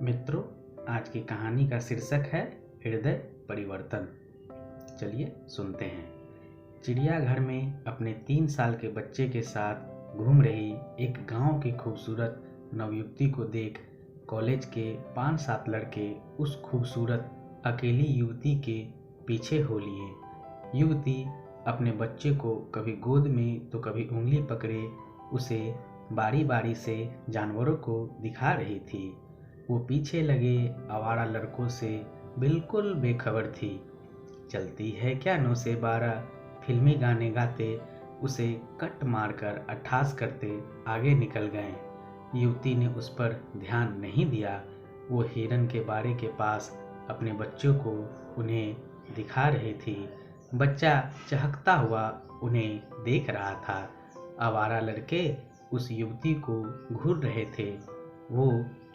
मित्रों, आज की कहानी का शीर्षक है हृदय परिवर्तन। चलिए सुनते हैं। चिड़ियाघर में अपने 3 साल के बच्चे के साथ घूम रही एक गांव की खूबसूरत नवयुवती को देख कॉलेज के 5-7 लड़के उस खूबसूरत अकेली युवती के पीछे हो लिए। युवती अपने बच्चे को कभी गोद में तो कभी उंगली पकड़े उसे बारी बारी से जानवरों को दिखा रही थी। वो पीछे लगे आवारा लड़कों से बिल्कुल बेखबर थी। चलती है क्या 9 से 12 फिल्मी गाने गाते उसे कट मारकर अट्ठास करते आगे निकल गए। युवती ने उस पर ध्यान नहीं दिया। वो हिरन के बारे के पास अपने बच्चों को उन्हें दिखा रही थी। बच्चा चहकता हुआ उन्हें देख रहा था। आवारा लड़के उस युवती को घूर रहे थे। वो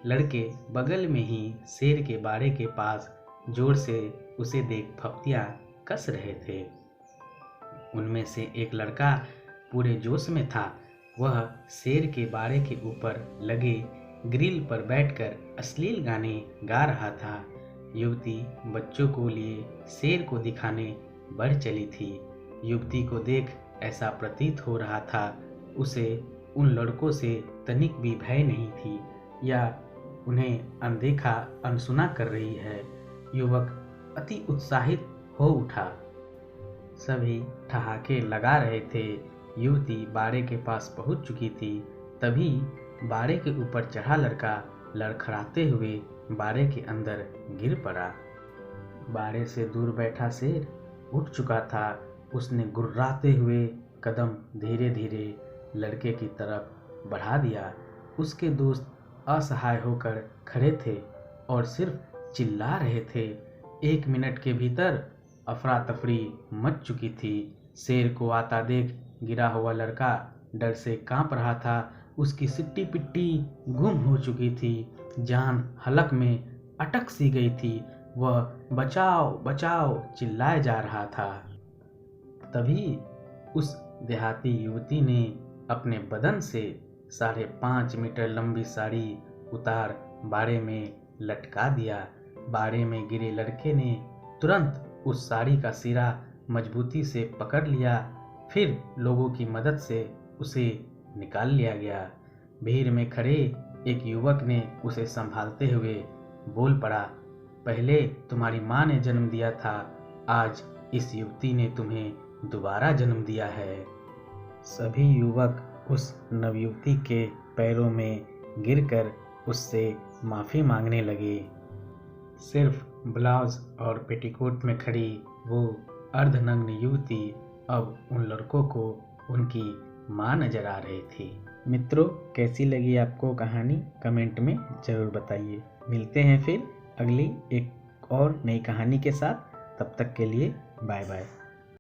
लड़के बगल में ही शेर के बाड़े के पास जोर से उसे देख फप्तियां कस रहे थे। उनमें से एक लड़का पूरे जोश में था। वह शेर के बाड़े के ऊपर लगे ग्रिल पर बैठकर अश्लील गाने गा रहा था। युवती बच्चों को लिए शेर को दिखाने बढ़ चली थी। युवती को देख ऐसा प्रतीत हो रहा था उसे उन लड़कों से तनिक भी भय नहीं थी या उन्हें अनदेखा अनसुना कर रही है। युवक अति उत्साहित हो उठा। सभी ठहाके लगा रहे थे। युवती बाड़े के पास पहुंच चुकी थी। तभी बाड़े के ऊपर चढ़ा लड़का लड़खड़ाते हुए बाड़े के अंदर गिर पड़ा। बाड़े से दूर बैठा शेर उठ चुका था। उसने गुर्राते हुए कदम धीरे धीरे लड़के की तरफ बढ़ा दिया। उसके दोस्त असहाय होकर खड़े थे और सिर्फ चिल्ला रहे थे। 1 मिनट के भीतर अफरा तफरी मच चुकी थी। शेर को आता देख गिरा हुआ लड़का डर से कांप रहा था। उसकी सिट्टी पिट्टी गुम हो चुकी थी। जान हलक में अटक सी गई थी। वह बचाओ बचाओ चिल्लाए जा रहा था। तभी उस देहाती युवती ने अपने बदन से 5.5 मीटर लंबी साड़ी उतार बाड़े में लटका दिया। बाड़े में गिरे लड़के ने तुरंत उस साड़ी का सिरा मजबूती से पकड़ लिया। फिर लोगों की मदद से उसे निकाल लिया गया। भीड़ में खड़े एक युवक ने उसे संभालते हुए बोल पड़ा, पहले तुम्हारी माँ ने जन्म दिया था, आज इस युवती ने तुम्हें दोबारा जन्म दिया है। सभी युवक उस नवयुवती के पैरों में गिरकर उससे माफ़ी मांगने लगे। सिर्फ ब्लाउज और पेटीकोट में खड़ी वो अर्धनग्न युवती अब उन लड़कों को उनकी माँ नजर आ रही थी। मित्रों, कैसी लगी आपको कहानी कमेंट में ज़रूर बताइए। मिलते हैं फिर अगली एक और नई कहानी के साथ। तब तक के लिए बाय बाय।